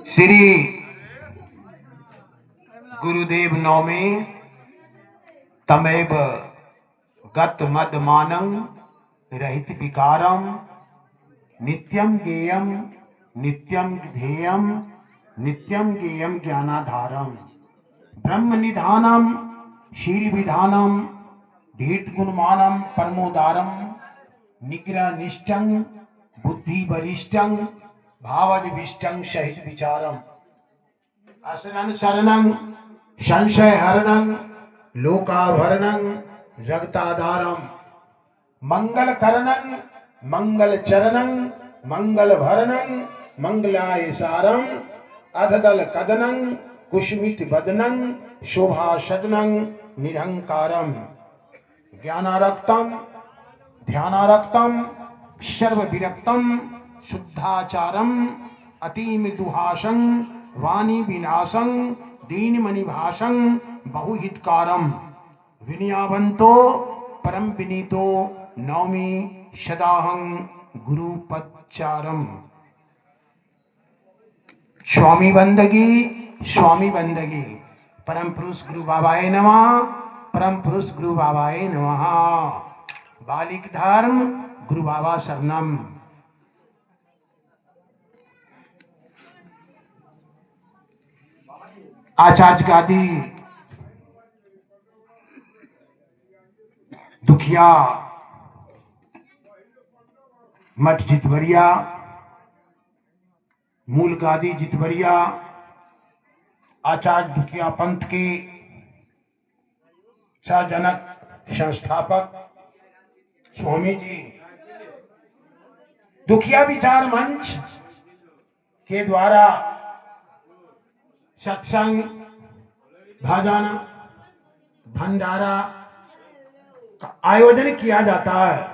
श्री गुरुदेव नौमी तमेव गत मदमानं रहित विकारम नित्यम गेयम नित्यम ध्येयम नित्यम गेयम ज्ञानाधारम ब्रह्म निधानम शील विधानम धीट गुणमानम परमोदारम निग्रह निष्ठं बुद्धि वरिष्ठं भावविष्टं सहित विचारम असरन शरणं संशय हरणं लोकाभरणं जगताधारम मंगल करणं मंगल चरणं मंगल भरणं मंगलाय सारम अधदल कदनं कुष्मित बदनं शोभा सदनं निरंकारम ज्ञानारक्तम ध्यानारक्तम सर्व विरक्तम शुद्धाचारम अतिमृदुहासं वाणी विनाशं दीनमणिभासं बहुहितकारम विनयावंतो परम विनीतो नौमी सदाहं गुरुपच्चारम। स्वामी बंदगी परम पुरुष गुरु बाबाए नमः। परम पुरुष गुरु बाबाए नमः। बालिक धर्म गुरु बाबा शरणम। आचार्य गादी दुखिया मठ जितवरिया मूल गादी जितवरिया आचार्य दुखिया पंथ के सहजनक संस्थापक स्वामी जी दुखिया विचार मंच के द्वारा सत्संग भजन भंडारा का आयोजन किया जाता है।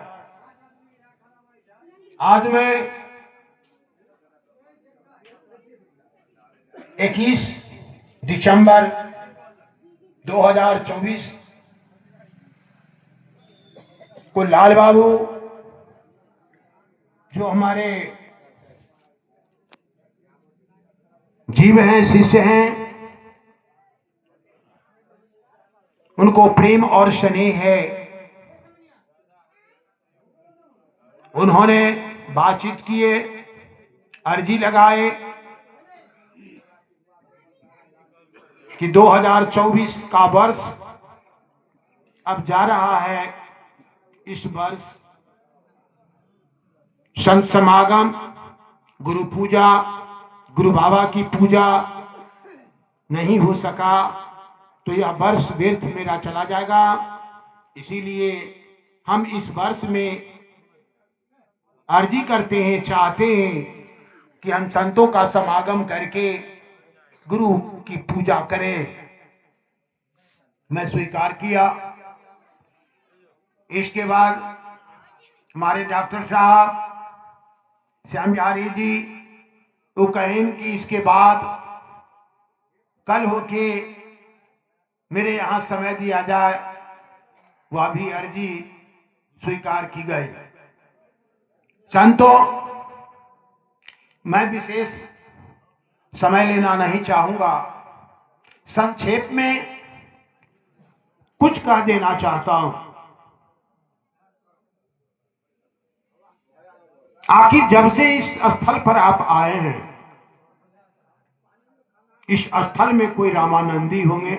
आज मैं 21 दिसंबर 2024 को लाल बाबू जो हमारे जीव हैं शिष्य हैं उनको प्रेम और स्नेह है। उन्होंने बातचीत किए अर्जी लगाए कि 2024 का वर्ष अब जा रहा है। इस वर्ष संत समागम गुरु पूजा गुरु बाबा की पूजा नहीं हो सका तो यह वर्ष व्यर्थ मेरा चला जाएगा। इसीलिए हम इस वर्ष में अर्जी करते हैं चाहते हैं कि हम संतों का समागम करके गुरु की पूजा करें। मैं स्वीकार किया। इसके बाद हमारे डॉक्टर साहब श्याम बिहारी जी वो कहें कि इसके बाद कल होके मेरे यहाँ समय दिया जाए। वह भी अर्जी स्वीकार की गई। संतों मैं विशेष समय लेना नहीं चाहूंगा। संक्षेप में कुछ कह देना चाहता हूं। आखिर जब से इस स्थल पर आप आए हैं इस स्थल में कोई रामानंदी होंगे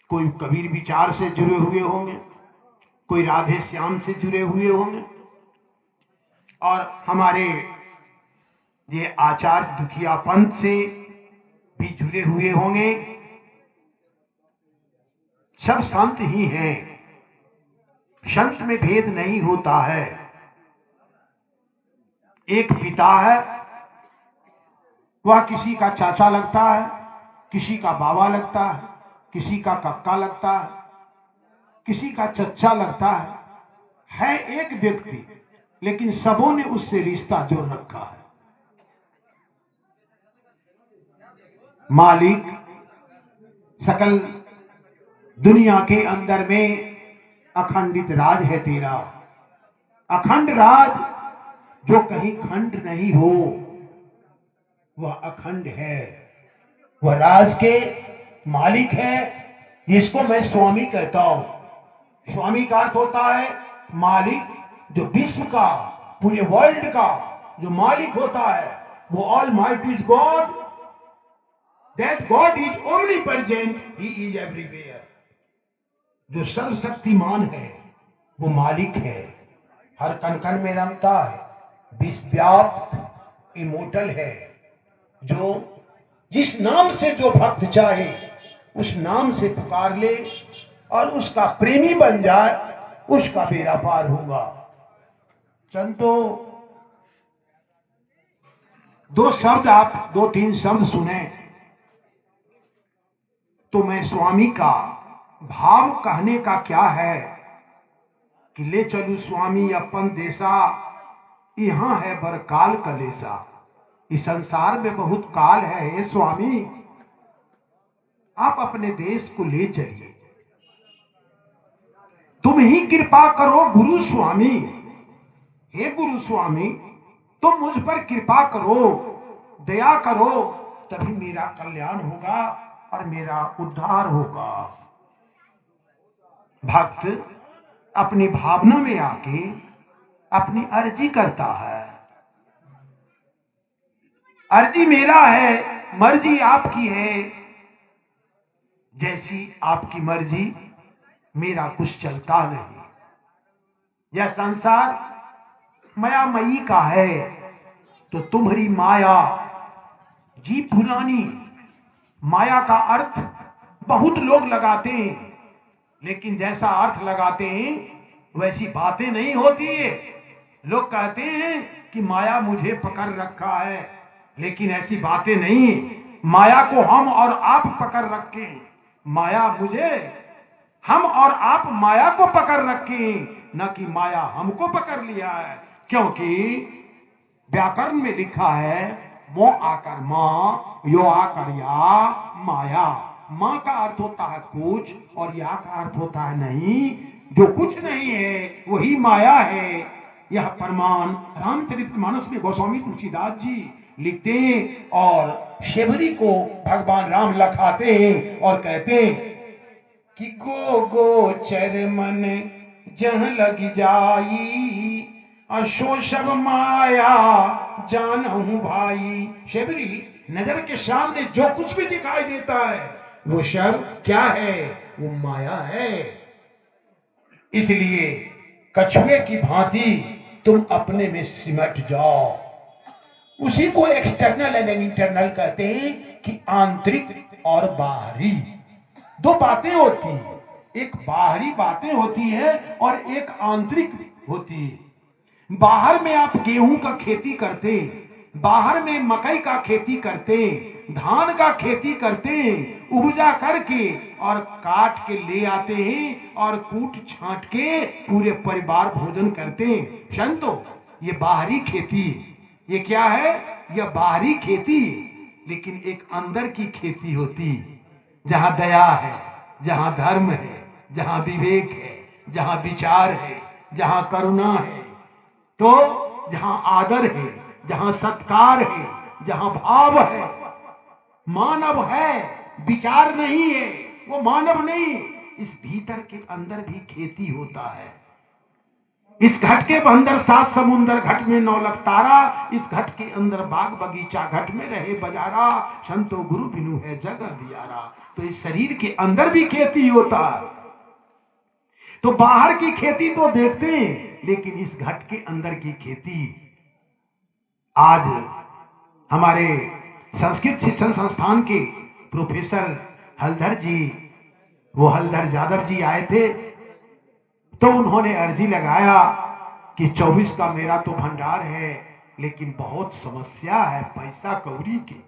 कोई कबीर विचार से जुड़े हुए होंगे कोई राधे श्याम से जुड़े हुए होंगे और हमारे ये आचार्य दुखिया पंथ से भी जुड़े हुए होंगे। सब संत ही हैं। संत में भेद नहीं होता है। एक पिता है वह किसी का चाचा लगता है किसी का बाबा लगता है किसी का कक्का लगता है किसी का चच्चा लगता है एक व्यक्ति लेकिन सबों ने उससे रिश्ता जोड़ रखा है। मालिक सकल दुनिया के अंदर में अखंडित राज है तेरा। अखंड राज जो कहीं खंड नहीं हो वह अखंड है, वह राज के मालिक है। इसको मैं स्वामी कहता हूं। स्वामी का अर्थ होता है मालिक, जो विश्व का, पूरे वर्ल्ड का जो मालिक होता है, वो all might is God. That God is omni present, he is everywhere. जो सर्वशक्तिमान है वो मालिक है, हर कण कण में रमता है, विश्वव्याप्त, इमोर्टल है। जो जिस नाम से जो भक्त चाहे उस नाम से पुकार ले और उसका प्रेमी बन जाए, उसका बेड़ा पार होगा। संतो, दो शब्द आप, दो तीन शब्द सुने तो मैं स्वामी का भाव कहने का क्या है कि ले चलू स्वामी अपन देशा, यहां है बर काल कलेसा। इस संसार में बहुत काल है, हे स्वामी आप अपने देश को ले चलिए। तुम ही कृपा करो गुरु स्वामी, हे गुरु स्वामी तुम मुझ पर कृपा करो, दया करो, तभी मेरा कल्याण होगा और मेरा उद्धार होगा। भक्त अपनी भावना में आके अपनी अर्जी करता है। अर्जी मेरा है, मर्जी आपकी है, जैसी आपकी मर्जी, मेरा कुछ चलता नहीं। यह संसार मायामयी का है, तो तुम्हारी माया जी भुलानी। माया का अर्थ बहुत लोग लगाते हैं, लेकिन जैसा अर्थ लगाते हैं वैसी बातें नहीं होती है। लोग कहते हैं कि माया मुझे पकड़ रखा है, लेकिन ऐसी बातें नहीं। माया को हम और आप पकड़ रखे, माया मुझे, हम और आप माया को पकड़ रखे, न कि माया हमको पकड़ लिया है। क्योंकि व्याकरण में लिखा है वो आकर माँ, यो आकर या, माया। माँ का अर्थ होता है कुछ और या का अर्थ होता है नहीं। जो कुछ नहीं है वही माया है। यह प्रमाण रामचरितमानस में गोस्वामी तुलसीदास जी लिखते हैं और शेबरी को भगवान राम लखाते हैं और कहते हैं कि गोचर मन जह लग जाई, अशो सब माया जानहूं भाई। शेबरी, नजर के सामने जो कुछ भी दिखाई देता है वो सब क्या है? वो माया है। इसलिए कछुए की भांति तुम अपने में सिमट जाओ। उसी को एक्सटर्नल एंड इंटरनल कहते हैं कि आंतरिक और बाहरी दो बातें होती हैं। एक बाहरी बातें होती है और एक आंतरिक होती है। बाहर में आप गेहूं का खेती करते हैं, बाहर में मकई का खेती करते हैं, धान का खेती करते हैं, उपजा करके और काट के ले आते हैं और कूट छांट के पूरे परिवार भोजन करते हैं। संतो, ये बाहरी खेती, ये क्या है? यह बाहरी खेती। लेकिन एक अंदर की खेती होती, जहां दया है, जहां धर्म है, जहां विवेक है, जहां विचार है, जहां करुणा है, तो जहां आदर है, जहां सत्कार है, जहां भाव है, मानव है, विचार नहीं है, वो मानव नहीं। इस भीतर के अंदर भी खेती होता है। इस घट के अंदर 7 समुंदर, घट में 9 लाख तारा, इस घट के अंदर बाग बगीचा, घट में रहे बजारा, संतो गुरु बिनु है जग दियारा। तो इस शरीर के अंदर भी खेती होता है। तो बाहर की खेती तो देखते हैं, लेकिन इस घट के अंदर की खेती, आज हमारे संस्कृत शिक्षण संस्थान के प्रोफेसर हलधर जी, वो हलधर यादव जी आए थे, तो उन्होंने अर्जी लगाया कि 24 का मेरा तो भंडार है, लेकिन बहुत समस्या है पैसा कौड़ी की।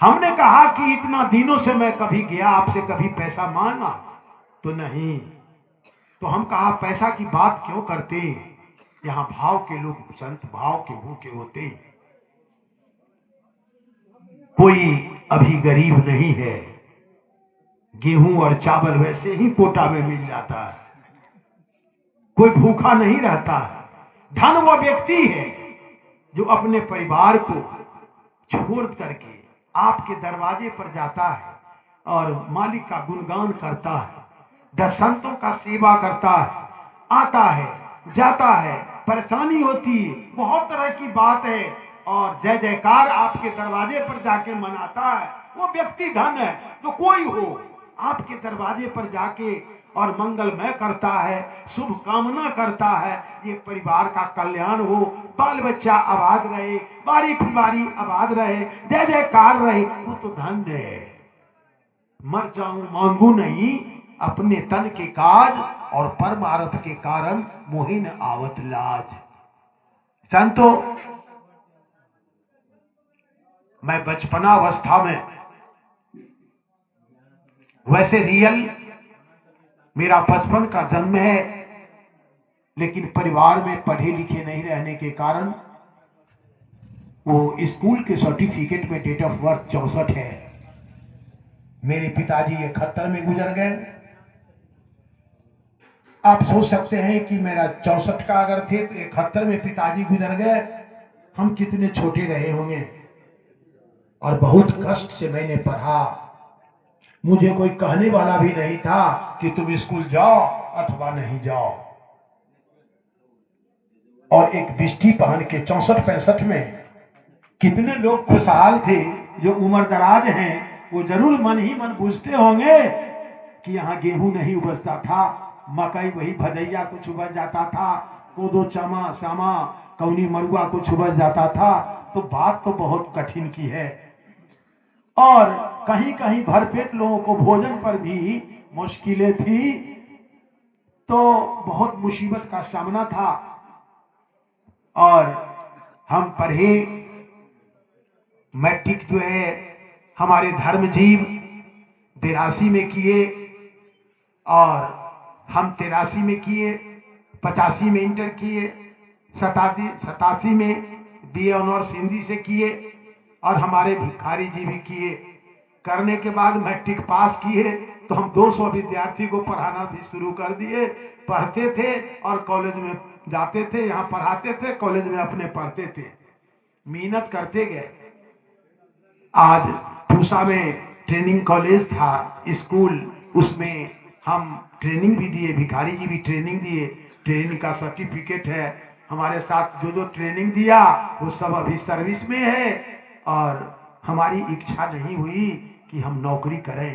हमने कहा कि इतना दिनों से मैं कभी गया आपसे, कभी पैसा मांगा तो नहीं। तो हम कहा पैसा की बात क्यों करते, यहां भाव के लोग, संत भाव के भूखे होते हैं। कोई अभी गरीब नहीं है, गेहूं और चावल वैसे ही कोटा में मिल जाता है, कोई भूखा नहीं रहता है। धन वो व्यक्ति है जो अपने परिवार को छोड़ करके आपके दरवाजे पर जाता है और मालिक का गुणगान करता है, 10 संतों का सेवा करता है, आता है जाता है, परेशानी होती है, बहुत तरह की बात है, और जय जयकार आपके दरवाजे पर जाके मनाता है, वो व्यक्ति धन है। तो कोई हो आपके दरवाजे पर जाके और मंगलमय करता है, शुभ कामना करता है, ये परिवार का कल्याण हो, बाल बच्चा आबाद रहे, बारी फिबारी आबाद रहे, जय जयकार रहे, वो तो धन है। मर जाऊं मांगू नहीं अपने तन के काज, और परमार्थ के कारण मोहिन आवत लाज। संतो, मैं बचपना अवस्था में, वैसे रियल मेरा बचपन का जन्म है, लेकिन परिवार में पढ़े लिखे नहीं रहने के कारण वो स्कूल के सर्टिफिकेट में डेट ऑफ बर्थ 64 है। मेरे पिताजी 71 में गुजर गए। आप सोच सकते हैं कि मेरा 64 का अगर थे तो 71 में पिताजी गुजर गए, हम कितने छोटे रहे होंगे। और बहुत कष्ट से मैंने पढ़ा, मुझे कोई कहने वाला भी नहीं था कि तुम स्कूल जाओ अथवा नहीं जाओ। और एक बिस्टी पहन के 64-65 में कितने लोग खुशहाल थे जो उम्र दराज हैं, वो जरूर मन ही मन पूछते होंगे कि यहाँ गेहूं नहीं उपजता था, मकई वही भदैया कुछ उपज जाता था, कोदो चमा सामा कौनी मरुआ कुछ उपज जाता था। तो बात तो बहुत कठिन की है, और कहीं कहीं भरपेट लोगों को भोजन पर भी मुश्किलें थी, तो बहुत मुसीबत का सामना था। और हम पढ़े, मैट्रिक जो है हमारे धर्म जीव 82 में किए, और हम 83 में किए, 85 में इंटर किए, 87 में BA ऑनर्स हिंदी से किए, और हमारे भिखारी जी भी किए। करने के बाद मैट्रिक पास किए तो हम 200 विद्यार्थी को पढ़ाना भी शुरू कर दिए। पढ़ते थे और कॉलेज में जाते थे, यहाँ पढ़ाते थे, कॉलेज में अपने पढ़ते थे, मेहनत करते गए। आज पूसा में ट्रेनिंग कॉलेज था, स्कूल, उसमें हम ट्रेनिंग भी दिए, भिखारी जी भी ट्रेनिंग दिए, ट्रेनिंग का सर्टिफिकेट है। हमारे साथ जो जो ट्रेनिंग दिया वो सब अभी सर्विस में है। और हमारी इच्छा नहीं हुई कि हम नौकरी करें,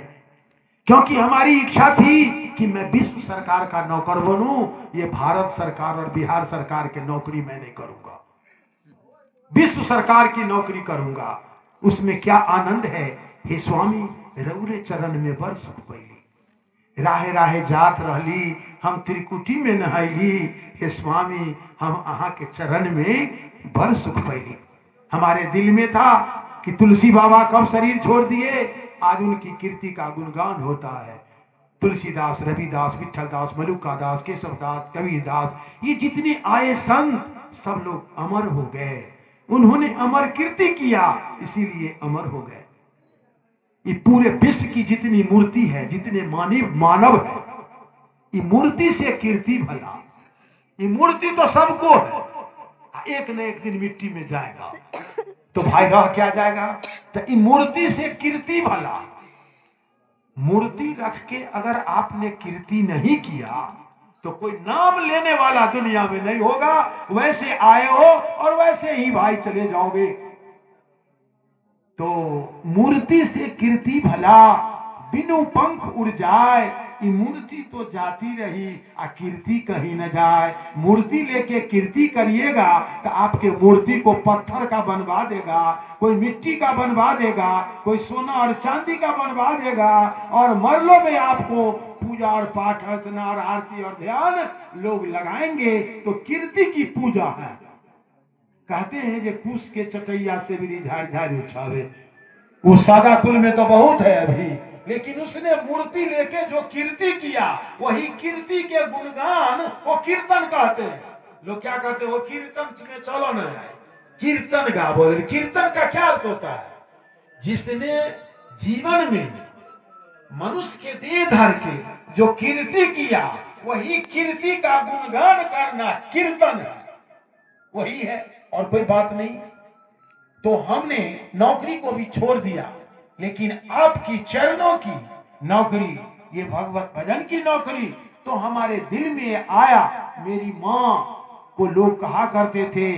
क्योंकि हमारी इच्छा थी कि मैं विश्व सरकार का नौकर बनूं। ये भारत सरकार और बिहार सरकार की नौकरी मैं नहीं करूंगा, विश्व सरकार की नौकरी करूंगा। उसमें क्या आनंद है। हे स्वामी रउरे चरण में बर सुख पैली, राहे राहे जात रहली, हम त्रिकुटी में नहाइली। हे स्वामी हम अहाँ के चरण में बर सुख पैली। हमारे दिल में था कि तुलसी बाबा कब शरीर छोड़ दिए, आज उनकी कीर्ति का गुणगान होता है। तुलसीदास, रविदास, विठलदास, मलुकादास, केशवदास, कबीरदास, ये जितने आए संत सब लोग अमर हो गए। उन्होंने अमर कीर्ति किया, इसीलिए अमर हो गए। ये पूरे विश्व की जितनी मूर्ति है, जितने मानव है, ये मूर्ति से कीर्ति भला। ये मूर्ति तो सबको है, एक न एक दिन मिट्टी में जाएगा, तो भाई रह क्या जाएगा। तो ये मूर्ति से कीर्ति भला। मूर्ति रख के अगर आपने कीर्ति नहीं किया तो कोई नाम लेने वाला दुनिया में नहीं होगा। वैसे आए हो और वैसे ही भाई चले जाओगे। तो मूर्ति से कीर्ति भला, बिनु पंख उड़ जाए। ये मूर्ति तो जाती रही, आ कीर्ति कहीं न जाए। मूर्ति लेके कीर्ति करिएगा तो आपके मूर्ति को पत्थर का बनवा देगा, कोई मिट्टी का बनवा देगा, कोई सोना और चांदी का बनवा देगा, और मरलो में आपको पूजा और पाठ, अर्चना और आरती और ध्यान लोग लगाएंगे। तो कीर्ति की पूजा है। कहते हैं कि कुश के चटैया से भी झाड़ झाड़ उछावे। वो सादा कुल में तो बहुत है अभी, लेकिन उसने मूर्ति लेके जो कीर्ति किया, वही कीर्ति के गुणगान वो कीर्तन कहते हैं। लोग क्या कहते हैं, वो कीर्तन में चलो न जाए, कीर्तन गा बोले। कीर्तन का क्या अर्थ होता है, जिसने जीवन में मनुष्य के देह धर के जो कीर्ति किया, वही कीर्ति का गुणगान करना कीर्तन है। वही है और कोई बात नहीं। तो हमने नौकरी को भी छोड़ दिया, लेकिन आपकी चरणों की नौकरी, ये भगवत भजन की नौकरी तो हमारे दिल में आया। मेरी माँ को लोग कहा करते थे,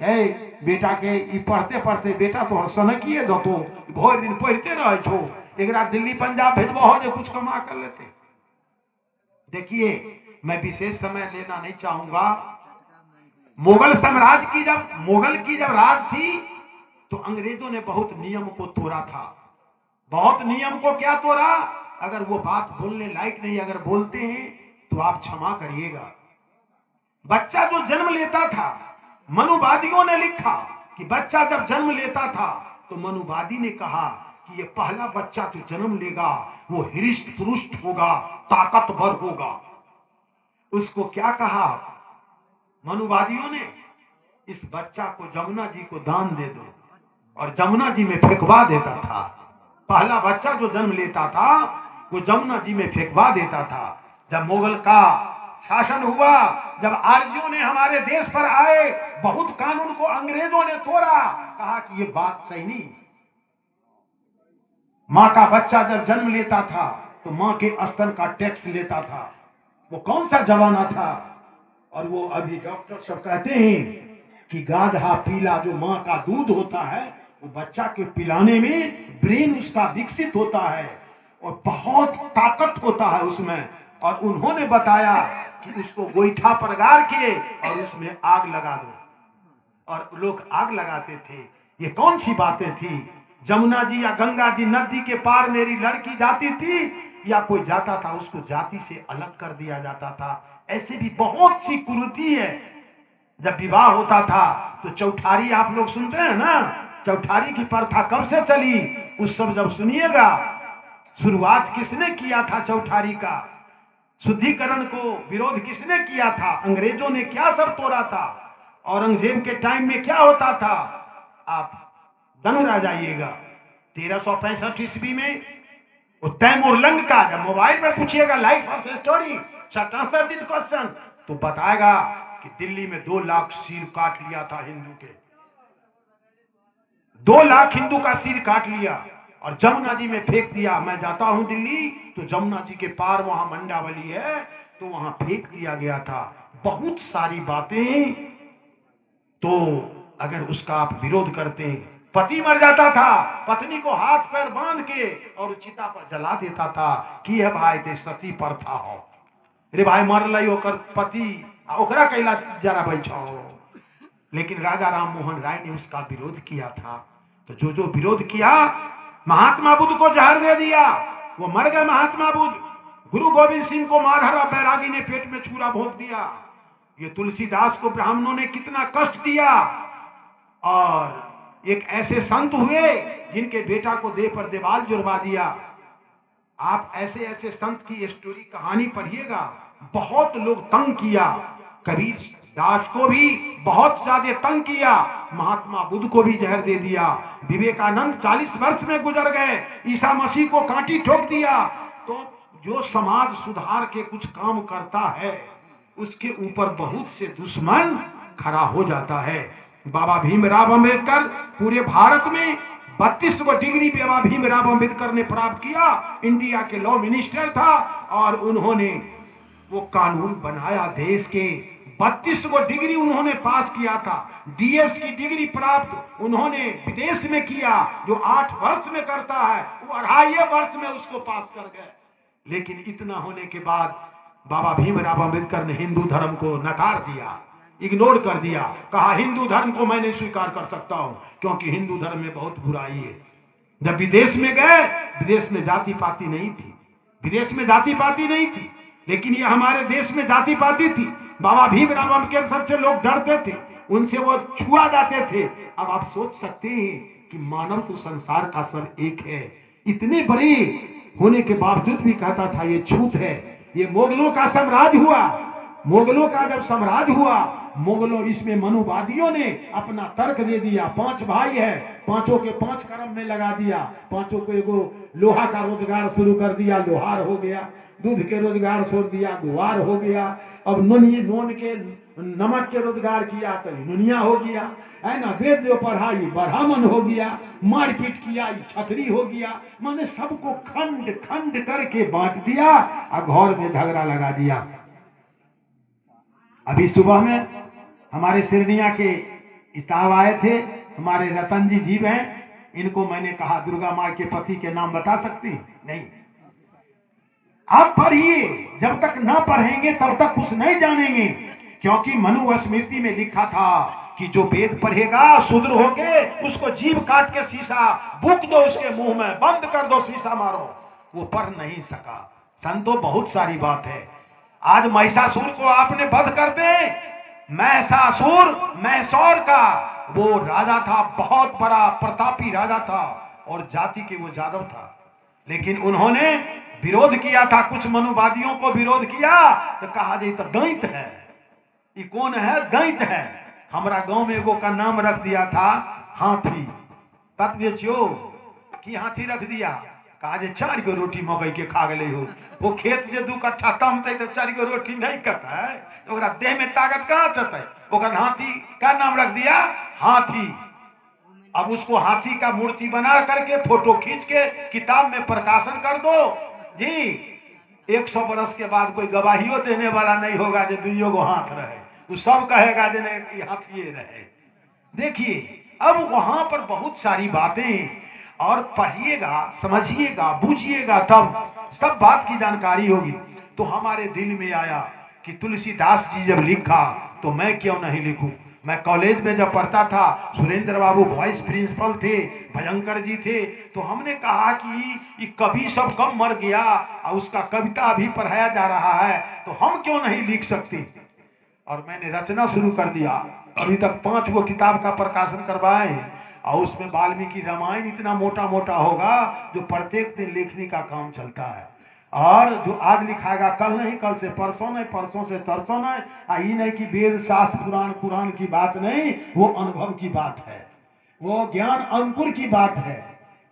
ए बेटा के ई पढ़ते पढ़ते बेटा तो सनकिए दो तो भोर दिन पढ़ते रहे छो, एक रात दिल्ली पंजाब भेजबो हो जो कुछ कमा कर लेते। देखिए, मैं विशेष समय लेना नहीं चाहूंगा। मुगल साम्राज्य की जब राज थी तो अंग्रेजों ने बहुत नियम को तोड़ा था। बहुत नियम को क्या तोड़ा, अगर वो बात बोलने लायक नहीं अगर बोलते हैं तो आप क्षमा करिएगा। बच्चा जो जन्म लेता था, मनुवादियों ने लिखा कि बच्चा जब जन्म लेता था तो मनुवादी ने कहा कि ये पहला बच्चा जो जन्म लेगा वो हृष्ट पुरुष्ट होगा, ताकतवर होगा। उसको क्या कहा मनुवादियों ने, इस बच्चा को जमुना जी को दान दे दो, और जमुना जी में फेंकवा देता था। पहला बच्चा जो जन्म लेता था वो जमुना जी में फेंकवा देता था। जब मुगल का शासन हुआ, जब आर्यों ने हमारे देश पर आए, बहुत कानून को अंग्रेजों ने तोड़ा, कहा कि ये बात सही नहीं। माँ का बच्चा जब जन्म लेता था तो माँ के स्तन का टैक्स लेता था। वो कौन सा जमाना था। और वो अभी डॉक्टर सब कहते हैं कि गाढ़ा पीला जो माँ का दूध होता है वो बच्चा के पिलाने में ब्रेन उसका विकसित होता है और बहुत ताकत होता है उसमें। और उन्होंने बताया कि उसको गोईठा पर गाड़ के और उसमें आग लगा दो, और लोग आग लगाते थे। ये कौन सी बातें थी। जमुना जी या गंगा जी नदी के पार मेरी लड़की जाती थी या कोई जाता था उसको जाति से अलग कर दिया जाता था। ऐसे भी बहुत सी कुरीति है। जब विवाह होता था तो चौठारी आप लोग सुनते हैं ना, चौठारी की प्रथा कब से चली उस सब जब सुनिएगा। शुरुआत किसने किया था चौठारी का, शुद्धिकरण को विरोध किसने किया था, अंग्रेजों ने क्या सब तोड़ा था। औरंगजेब के टाइम में क्या होता था, आप दंग रह जाइएगा। 1365 ईस्वी में वो तैमूर लंग का, जब मोबाइल पर पूछिएगा लाइफ ऑफ स्टोरी क्वेश्चन तो बताएगा कि दिल्ली में 2 लाख सिर काट लिया था हिंदू के, 2 लाख हिंदू का सिर काट लिया और जमुना जी में फेंक दिया। मैं जाता हूं दिल्ली तो जमुना जी के पार वहां मंडावली है तो वहां फेंक दिया गया था। बहुत सारी बातें। तो अगर उसका आप विरोध करते हैं, पति मर जाता था, पत्नी को हाथ पैर बांध के और चिता पर जला देता था कि है भाई ते सती प्रथा हो, रे भाई मर लई ओकर पति ओकरा कैला जरा बैठो। लेकिन राजा राम मोहन राय ने उसका विरोध किया था। तो जो जो विरोध किया, महात्मा बुद्ध को जहर दे दिया, वो मर गए महात्मा बुद्ध। गुरु गोविंद सिंह को मारहरा बैरागी ने पेट में छुरा भोंक दिया। ये तुलसीदास को ब्राह्मणों ने कितना कष्ट दिया। और एक ऐसे संत हुए जिनके बेटा को देह पर दीवाल जुड़वा दिया। आप ऐसे ऐसे संत की स्टोरी कहानी पढ़िएगा। बहुत लोग तंग किया, कबीर दास को भी बहुत ज्यादा तंग किया, महात्मा बुद्ध को भी जहर दे दिया, विवेकानंद 40 वर्ष में गुजर गए, ईसा मसीह को कांटी ठोक दिया। तो जो समाज सुधार के कुछ काम करता है उसके ऊपर बहुत से दुश्मन खड़ा हो जाता है। बाबा भीमराव अंबेडकर पूरे भारत में 32 डिग्री बाबा भीमराव अंबेडकर ने प्राप्त किया। इंडिया के लॉ मिनिस्टर था और उन्होंने वो कानून बनाया। देश के 32 डिग्री उन्होंने पास किया था। डीएस की डिग्री प्राप्त उन्होंने विदेश में किया, जो 8 वर्ष में करता है वो 2.5 वर्ष में उसको पास कर गए। लेकिन इतना होने के बाद बाबा भीमराव अंबेडकर ने हिंदू धर्म को नकार दिया, इग्नोर कर दिया, कहा हिंदू धर्म को मैं नहीं स्वीकार कर सकता हूं क्योंकि हिंदू धर्म में बहुत बुराई है। जब विदेश में गए, विदेश में जाति पाति नहीं थी, विदेश में जाति पाति नहीं थी, लेकिन ये हमारे देश में जाति पाति थी। बाबा भीमराव अंबेडकर सबसे लोग डरते थे, उनसे वो छुआ जाते थे। अब आप सोच सकते हैं कि मानव तो संसार का सब एक है, इतने बड़े होने के बावजूद भी कहता था ये छूत है। ये मुगलों का साम्राज्य हुआ, मुगलों का जब साम्राज्य हुआ, मुगलों इसमें मनुवादियों ने अपना तर्क दे दिया। 5 भाई है, पांचों के 5 कर्म में लगा दिया, पांचों को एगो लोहा का रोजगार शुरू कर दिया, लोहार हो गया। दूध के रोजगार छोड़ दिया, गुआर हो गया। अब नोन के नमक के रोजगार किया तो दुनिया हो गया, है ना। वेद जो पढ़ाई ब्राह्मण हो गया, मारपीट किया छतरी हो गया। मैंने सबको खंड खंड करके बांट दिया और घर में झगड़ा लगा दिया। अभी सुबह में हमारे सिरनिया के इताब आए थे, हमारे रतन जी जीव हैं, इनको मैंने कहा दुर्गा माँ के पति के नाम बता सकती? नहीं। आप पढ़िए, जब तक ना पढ़ेंगे तब तक कुछ नहीं जानेंगे। क्योंकि मनु स्मृति में लिखा था कि जो वेद पढ़ेगा शूद्र होके उसको जीभ काट के शीशा बूक दो, उसके मुंह में बंद कर दो, शीशा मारो। वो पढ़ नहीं सका। संतो बहुत सारी बात है। आज महिषासुर को आपने वध कर दे। महिषासुर मैसौर का वो राजा था, बहुत बड़ा प्रतापी राजा था और जाति के वो जादव था। लेकिन उन्होंने विरोध किया था, कुछ मनुवादियों को विरोध किया तो कहा जी तो दैत है। ये कौन है? दैत है। हमारा गांव में एगो का नाम रख दिया था हाथी। तब बेचो कि हाथी रख दिया। कहा जे 4 गो रोटी मकई के खा गए हो। वो खेत जे 2 कट्ठा तमते तो 4 गो रोटी नहीं खाता है, तो देह में ताकत कहाँ चलते? ओकर हाथी का नाम रख दिया हाथी। अब उसको हाथी का मूर्ति बना करके फोटो खींच के किताब में प्रकाशन कर दो जी। 100 बरस के बाद कोई गवाहियों देने वाला नहीं होगा जो 2 गो हाथ रहे। वो सब कहेगा जो नहीं हाथिये रहे। देखिए अब वहां पर बहुत सारी बातें, और पढ़िएगा, समझिएगा, बूझिएगा, तब सब बात की जानकारी होगी। तो हमारे दिल में आया कि तुलसीदास जी जब लिखा तो मैं क्यों नहीं लिखूं। मैं कॉलेज में जब पढ़ता था, सुरेंद्र बाबू वाइस प्रिंसिपल थे, भयंकर जी थे, तो हमने कहा कि ये कवि सब कब मर गया और उसका कविता अभी पढ़ाया जा रहा है, तो हम क्यों नहीं लिख सकते। और मैंने रचना शुरू कर दिया। अभी तक 5 गो किताब का प्रकाशन करवाए, और उसमें वाल्मीकि रामायण इतना मोटा मोटा होगा जो प्रत्येक दिन लिखने का काम चलता है। और जो आज लिखाएगा कल नहीं, कल से परसों नहीं, परसों से तरसों नहीं। ये नहीं कि वेद शास्त्र पुराण कुरान की बात नहीं, वो अनुभव की बात है, वो ज्ञान अंकुर की बात है,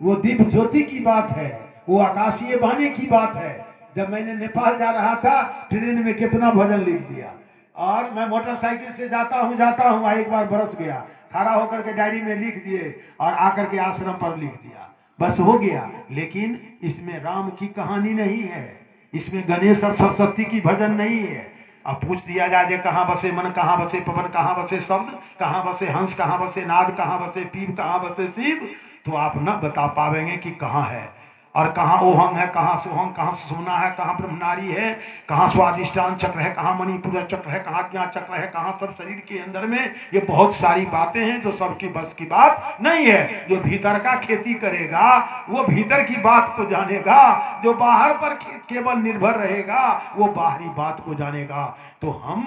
वो दिव्य ज्योति की बात है, वो आकाशीय वाणी की बात है। जब मैंने नेपाल जा रहा था, ट्रेन में कितना भजन लिख दिया। और मैं मोटरसाइकिल से जाता हूँ, एक बार बरस गया, खड़ा होकर के डायरी में लिख दिए और आकर के आश्रम पर लिख दिया, बस हो गया। लेकिन इसमें राम की कहानी नहीं है, इसमें गणेश और सरस्वती की भजन नहीं है। अब पूछ दिया जाए कहाँ बसे मन, कहाँ बसे पवन, कहाँ बसे शब्द, कहाँ बसे हंस, कहाँ बसे नाद, कहाँ बसे पीप, कहाँ बसे शिव, तो आप न बता पाएंगे कि कहाँ है। और कहाँ ओहंग है, कहाँ सोहंग, कहाँ सोना है, कहाँ ब्रह्मनारी है, कहाँ स्वादिष्टान चक्र है, कहाँ मणिपुर चक्र है, कहाँ क्या चक्र है, कहाँ सब शरीर के अंदर में। ये बहुत सारी बातें हैं जो सबकी बस की बात नहीं है। जो भीतर का खेती करेगा वो भीतर की बात को जानेगा, जो बाहर पर केवल निर्भर रहेगा वो बाहरी बात को जानेगा। तो हम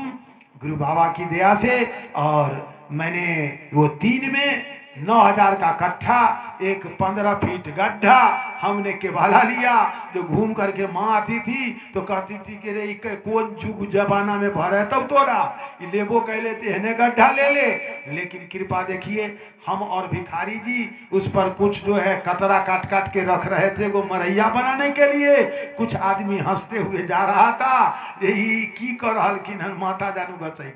गुरु बाबा की दया से, और मैंने वो 3 में 9000 का कट्ठा, एक 15 फीट गड्ढा हमने केवाला लिया। जो घूम करके माँ आती थी तो कहती थी कि रे कौन जुग जमाना में भरे तब तोरा लेबो कह लेते है, गड्ढा ले ले। लेकिन कृपा देखिए, हम और भिखारी जी उस पर कुछ जो है कतरा काट काट के रख रहे थे वो मरैया बनाने के लिए। कुछ आदमी हंसते हुए जा रहा था, यही की कर हलकिन माता जानू गई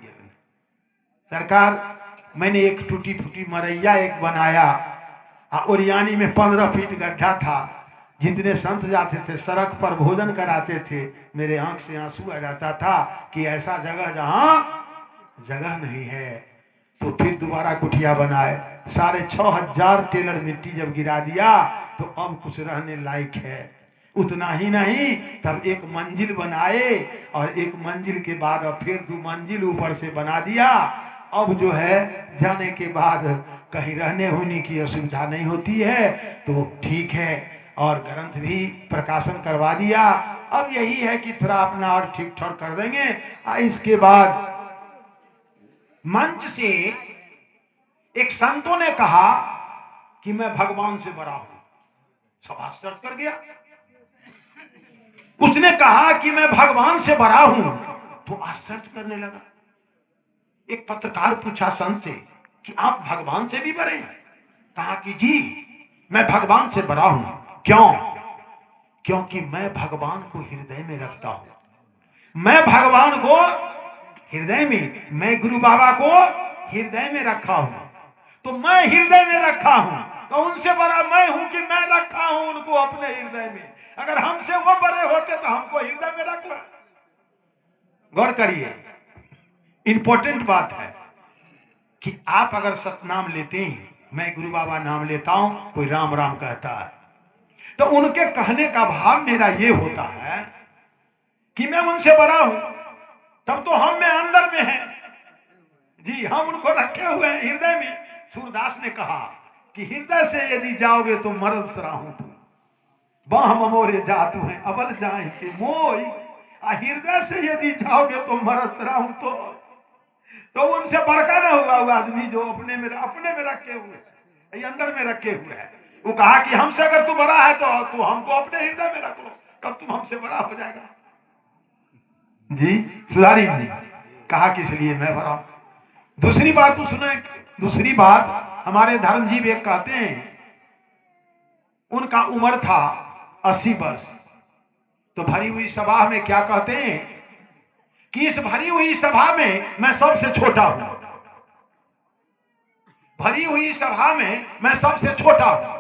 सरकार। मैंने एक टूटी फूटी मरैया एक बनाया, और यानी में 15 फीट गड्ढा था। जितने संत जाते थे सड़क पर भोजन कराते थे, मेरे आंख से आंसू आ जाता था कि ऐसा जगह जहां जगह नहीं है। तो फिर दोबारा कुटिया बनाए, 6500 टेलर मिट्टी जब गिरा दिया तो अब कुछ रहने लायक है। उतना ही नहीं, तब एक मंजिल बनाए, और एक मंजिल के बाद अब फिर 2 मंजिल ऊपर से बना दिया। अब जो है जाने के बाद कहीं रहने होने की असुविधा नहीं होती है, तो ठीक है। और ग्रंथ भी प्रकाशन करवा दिया। अब यही है कि थोड़ा अपना और ठीक ठाक कर देंगे। इसके बाद मंच से एक संतों ने कहा कि मैं भगवान से बड़ा हूं। सब आश्चर्य कर गया। उसने कहा कि मैं भगवान से बड़ा हूं, तो आश्चर्य करने लगा। एक पत्रकार पूछा संत से कि आप भगवान से भी बड़े हैं? कहा कि जी मैं भगवान से बड़ा हूं। क्यों? क्योंकि मैं भगवान को हृदय में रखता हूं। मैं भगवान को हृदय में, मैं गुरु बाबा को हृदय में रखा हूं। तो मैं हृदय में रखा हूं, तो उनसे बड़ा मैं हूं कि मैं रखा हूं उनको अपने हृदय में। अगर हमसे वो बड़े होते तो हमको हृदय में रख लो। गौर करिए, इंपॉर्टेंट बात है कि आप अगर सतनाम लेते हैं, मैं गुरु बाबा नाम लेता हूं, कोई राम राम कहता है, तो उनके कहने का भाव मेरा ये होता है कि मैं उनसे बड़ा हूं, तब तो हम में अंदर में है जी, हम उनको रखे हुए हैं हृदय में। सूरदास ने कहा कि हृदय से यदि जाओगे तो मर्द सराहूं तुम, बाह मोरे जातु हैं अबल जाए के मोई। हृदय से यदि जाओगे तो मर्द सराहूं तो उनसे बड़का ना हुआ वो आदमी जो अपने में रखे हुए, ये अंदर में रखे हुए है। वो कहा कि हमसे अगर तू बड़ा है तो तू हमको अपने हृदय में रख लो, कब तुम हमसे बड़ा हो जाएगा। जी सुधारी जी कहा कि इसलिए मैं बड़ा हूं। दूसरी बात तो सुने, दूसरी बात हमारे धर्मजीव एक कहते हैं, उनका उम्र था 80 वर्ष, तो भरी हुई सभा में क्या कहते हैं कि इस भरी हुई सभा में मैं सबसे छोटा हूं, भरी हुई सभा में मैं सबसे छोटा हूं।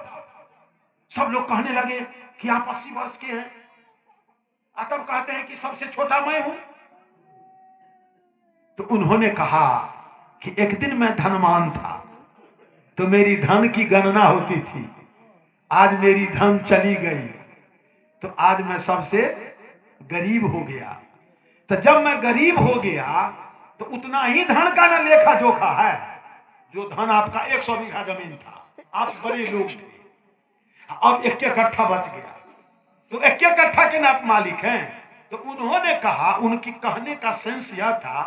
सब लोग कहने लगे कि आप 80 वर्ष के हैं, तब कहते हैं कि सबसे छोटा मैं हूं। तो उन्होंने कहा कि एक दिन मैं धनवान था तो मेरी धन की गणना होती थी, आज मेरी धन चली गई तो आज मैं सबसे गरीब हो गया। तो जब मैं गरीब हो गया तो उतना ही धन का ना लेखा जोखा है, जो धन आपका 100 बीघा जमीन था, आप बड़े लोग थे, अब 1 कट्ठा बच गया, तो 1 कट्ठा के ना आप मालिक हैं। तो उन्होंने कहा, उनकी कहने का सेंस यह था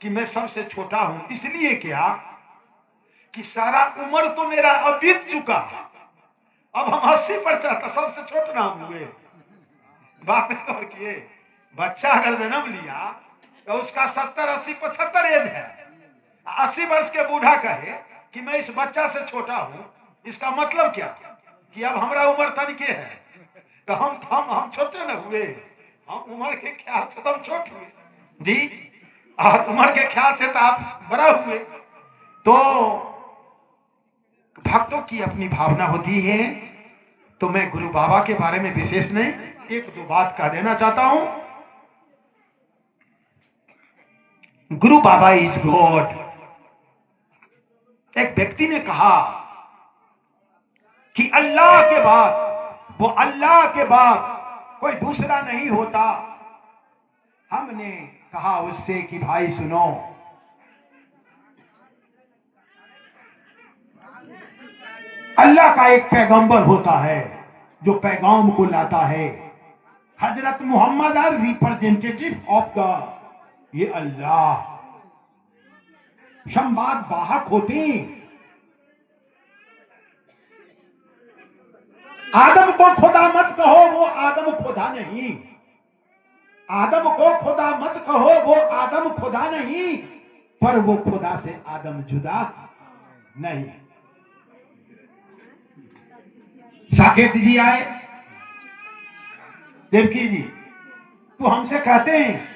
कि मैं सबसे छोटा हूं, इसलिए क्या कि सारा उम्र तो मेरा अब बीत चुका, अब हम 80 पर चढ़ता, सबसे छोटे ना हुए। बात नहीं किए, बच्चा अगर जन्म लिया तो उसका 70, 80, 75 एज है। 80 वर्ष के बूढ़ा कहे कि मैं इस बच्चा से छोटा हूं, इसका मतलब क्या कि अब हमारा उम्र तनिके है, तो हम छोटे न हुए, हम उम्र के ख्याल से तो हम छोटे हुए जी, और उम्र के ख्याल से तो आप बड़ा हुए। तो भक्तों की अपनी भावना होती है। तो मैं गुरु बाबा के बारे में विशेष नहीं, 1-2 बात कह देना चाहता हूं। गुरु बाबा इज गॉड। एक व्यक्ति ने कहा कि अल्लाह के बाद, वो अल्लाह के बाद कोई दूसरा नहीं होता। हमने कहा उससे कि भाई सुनो, अल्लाह का एक पैगंबर होता है जो पैगाम को लाता है। हजरत Muhammad are representative of the ये अल्लाह, संवाद वाहक होते। आदम को खुदा मत कहो, वो आदम खुदा नहीं। आदम को खुदा मत कहो, वो आदम खुदा नहीं, पर वो खुदा से आदम जुदा नहीं। साकेत जी आए, देवकी जी, तो हमसे कहते हैं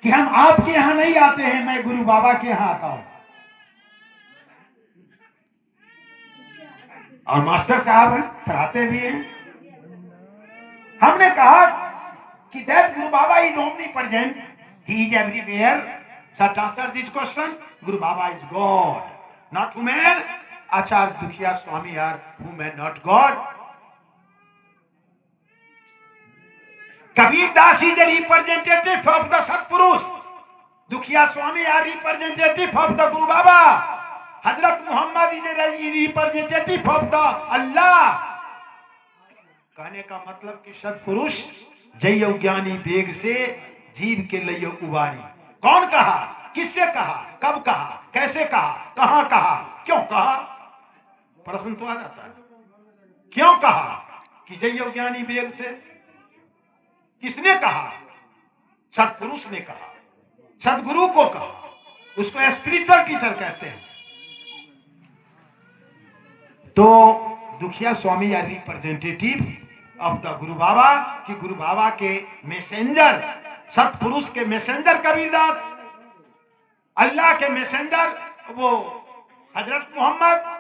कि हम आपके यहां नहीं आते हैं, मैं गुरु बाबा के यहां आता हूं। और मास्टर साहब हैं, पढ़ाते भी हैं। हमने कहा कि that Guru Baba is omnipresent, he is everywhere. Sir answer this question, Guru Baba is God, not human. Acharya Dukhiya Swami are human, not God. Kabir Das is a representative of the Satpurush, Dukhiya Swami are representative of the Guru Baba, Hazrat Muhammad is a representative of the Allah. कहने का मतलब कि सतपुरुष जय ज्ञानी वेग से जीव के लिए उबारी। कौन कहा, किससे कहा, कब कहा, कैसे कहा, कहां कहा, क्यों कहा? प्रश्न तो आ जाता है, क्यों कहा कि जय ज्ञानी वेग से? किसने कहा? सतपुरुष ने कहा, सदगुरु को कहा, उसको स्पिरिचुअल टीचर कहते हैं। तो दुखिया स्वामी या रिप्रेजेंटेटिव ऑफ द गुरु बाबा, कि गुरु बाबा के मैसेंजर, सतपुरुष के मैसेंजर कबीरदास। अल्लाह के मैसेंजर वो हजरत मोहम्मद